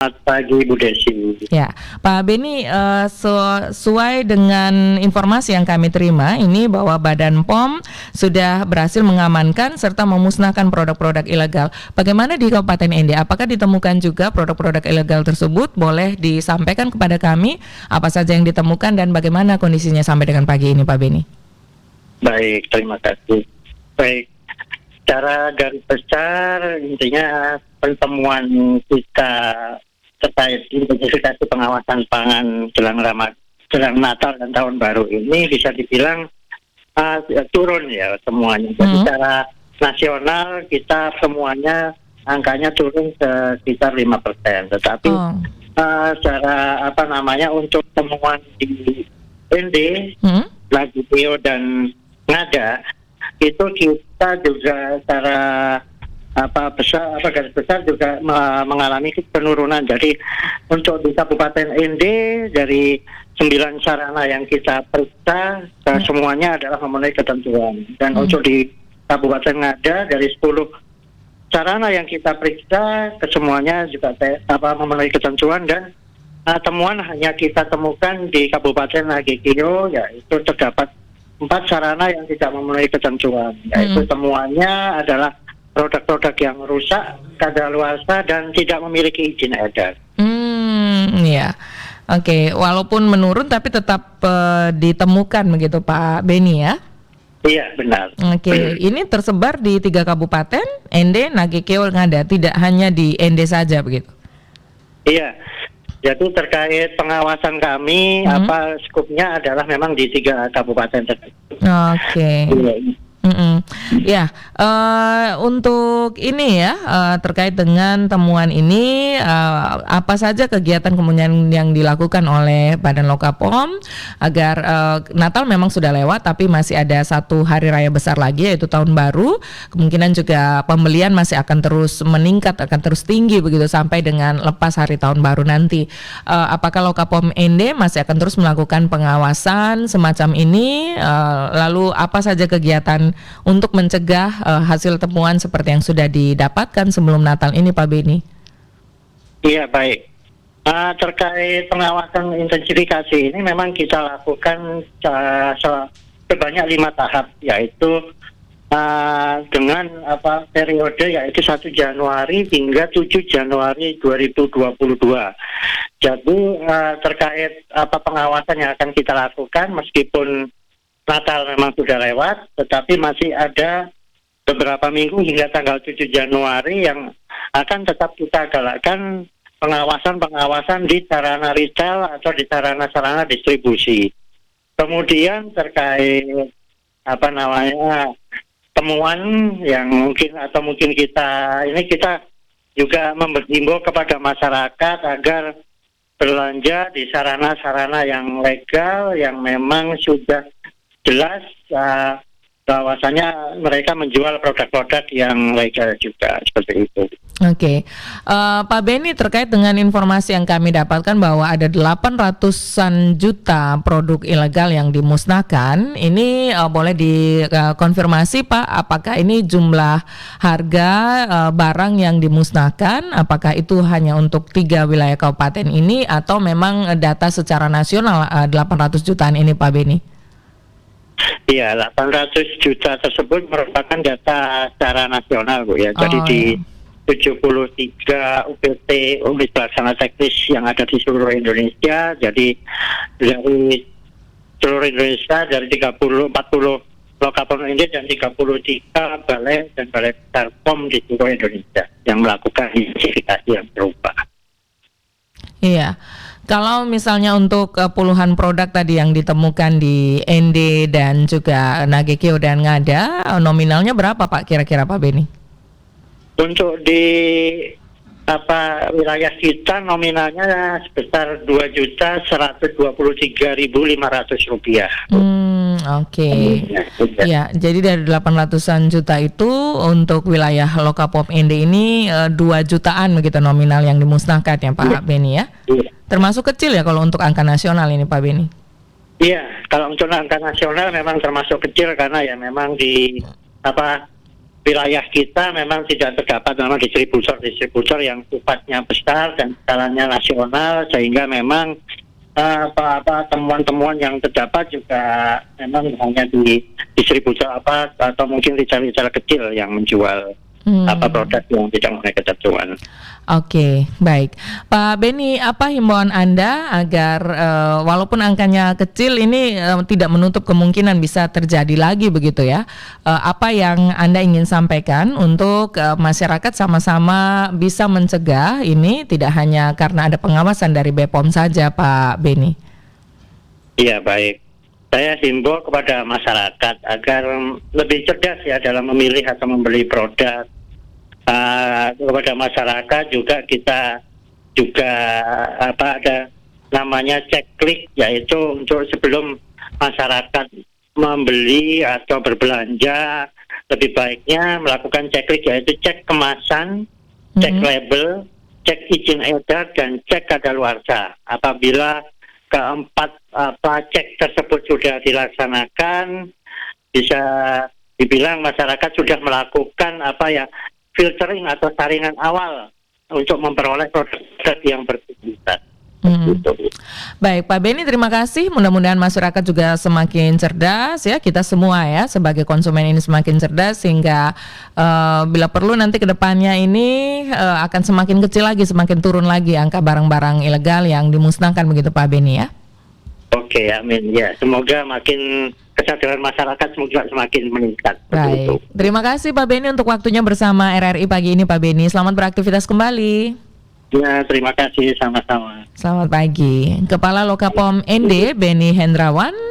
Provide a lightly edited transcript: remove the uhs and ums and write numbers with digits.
Selamat pagi Bu Desi. Ya, Pak Beni, sesuai dengan informasi yang kami terima ini bahwa Badan POM sudah berhasil mengamankan serta memusnahkan produk-produk ilegal. Bagaimana di Kabupaten Ende? Apakah ditemukan juga produk-produk ilegal tersebut? Boleh disampaikan kepada kami apa saja yang ditemukan dan bagaimana kondisinya sampai dengan pagi ini, Pak Beni? Baik, terima kasih. Baik, secara garis besar intinya pertemuan kita terkait intensifikasi pengawasan pangan jelang Natal dan Tahun Baru ini bisa dibilang turun ya semuanya. Jadi secara nasional kita semuanya angkanya turun sekitar 5%. Tetapi secara untuk temuan di ND, Lagipio dan Ngada itu kita juga secara garis besar juga mengalami penurunan. Jadi untuk di Kabupaten ND dari 9 sarana yang kita periksa semuanya adalah memenuhi ketentuan. Dan untuk di Kabupaten Ngada dari 10 sarana yang kita periksa kesemuanya juga memenuhi ketentuan, dan temuan hanya kita temukan di Kabupaten Nagekio, yaitu terdapat 4 sarana yang tidak memenuhi ketentuan, yaitu temuannya adalah produk-produk yang rusak, kadaluarsa dan tidak memiliki izin edar. Ya, oke. Walaupun menurun tapi tetap ditemukan begitu Pak Beni ya? Iya, benar. Oke, ini tersebar di 3 kabupaten, Ende, Nagekeo, Ngada, tidak hanya di Ende saja begitu? Iya. Jadi terkait pengawasan kami, skupnya adalah memang di 3 kabupaten tersebut. Oke. Ya, untuk ini ya, terkait dengan temuan ini, apa saja kegiatan kemudian yang dilakukan oleh Badan Lokapom agar Natal memang sudah lewat, tapi masih ada 1 hari raya besar lagi yaitu Tahun Baru. Kemungkinan juga pembelian masih akan terus meningkat, akan terus tinggi begitu sampai dengan lepas hari Tahun Baru nanti. Apakah Lokapom Ende masih akan terus melakukan pengawasan semacam ini? Lalu apa saja kegiatan untuk mencegah hasil temuan seperti yang sudah didapatkan sebelum Natal ini, Pak Beni? Iya, baik. Terkait pengawasan intensifikasi ini memang kita lakukan sebanyak 5 tahap, yaitu dengan periode yaitu 1 Januari hingga 7 Januari 2022. Jadi terkait pengawasan yang akan kita lakukan, meskipun Natal memang sudah lewat, tetapi masih ada beberapa minggu hingga tanggal 7 Januari yang akan tetap kita galakkan pengawasan di sarana retail atau di sarana-sarana distribusi. Kemudian terkait temuan yang mungkin kita juga menghimbau kepada masyarakat agar belanja di sarana-sarana yang legal, yang memang sudah jelas bahwasanya mereka menjual produk-produk yang legal juga, seperti itu. Oke. Pak Beni, terkait dengan informasi yang kami dapatkan bahwa ada 800-an juta produk ilegal yang dimusnahkan. Ini boleh dikonfirmasi Pak, apakah ini jumlah harga barang yang dimusnahkan? Apakah itu hanya untuk 3 wilayah kabupaten ini atau memang data secara nasional 800 jutaan ini, Pak Beni? Iya, 800 juta tersebut merupakan data secara nasional, Bu ya. Jadi di 73 UPT, unit pelaksana teknis yang ada di seluruh Indonesia. Jadi dari seluruh Indonesia, dari 40 Lokapom ini dan 33 balai dan balai besar POM di seluruh Indonesia yang melakukan identifikasi yang serupa. Iya. Kalau misalnya untuk puluhan produk tadi yang ditemukan di ND dan juga Nagekeo dan Ngada, nominalnya berapa Pak kira-kira Pak Beni? Untuk di wilayah kita nominalnya sebesar Rp2.123.500. Oke. Ya, jadi dari 800-an juta itu untuk wilayah Lokapom ND ini 2 jutaan begitu nominal yang dimusnahkan ya Pak Beni ya? Termasuk kecil ya kalau untuk angka nasional ini Pak Beni? Iya, kalau untuk angka nasional memang termasuk kecil karena ya memang di wilayah kita memang tidak terdapat memang distributor yang sifatnya besar dan skalanya nasional, sehingga memang temuan-temuan yang terdapat juga memang hanya di distributor atau mungkin reseller kecil yang menjual produk yang tidak memenuhi ketentuan. Oke, baik. Pak Beni, apa himbauan Anda agar walaupun angkanya kecil ini tidak menutup kemungkinan bisa terjadi lagi begitu ya? Apa yang Anda ingin sampaikan untuk masyarakat sama-sama bisa mencegah ini tidak hanya karena ada pengawasan dari BPOM saja, Pak Beni? Iya, baik. Saya himbau kepada masyarakat agar lebih cerdas ya dalam memilih atau membeli produk. Kepada masyarakat juga kita ada namanya checklist, yaitu untuk sebelum masyarakat membeli atau berbelanja lebih baiknya melakukan checklist, yaitu cek kemasan, cek label, cek izin edar, dan cek kadaluarsa. Apabila keempat cek tersebut sudah dilaksanakan, bisa dibilang masyarakat sudah melakukan filtering atau saringan awal untuk memperoleh produk yang berkualitas. Baik, Pak Beni, terima kasih. Mudah-mudahan masyarakat juga semakin cerdas ya, kita semua ya sebagai konsumen ini semakin cerdas sehingga bila perlu nanti ke depannya ini akan semakin kecil lagi, semakin turun lagi angka barang-barang ilegal yang dimusnahkan begitu Pak Beni ya. Oke, amin ya. Semoga makin kesadaran masyarakat semoga semakin meningkat. Baik, terima kasih Pak Beni untuk waktunya bersama RRI pagi ini Pak Beni. Selamat beraktivitas kembali. Ya, terima kasih, sama-sama. Selamat pagi. Kepala Lokapom ND Beni Hendrawan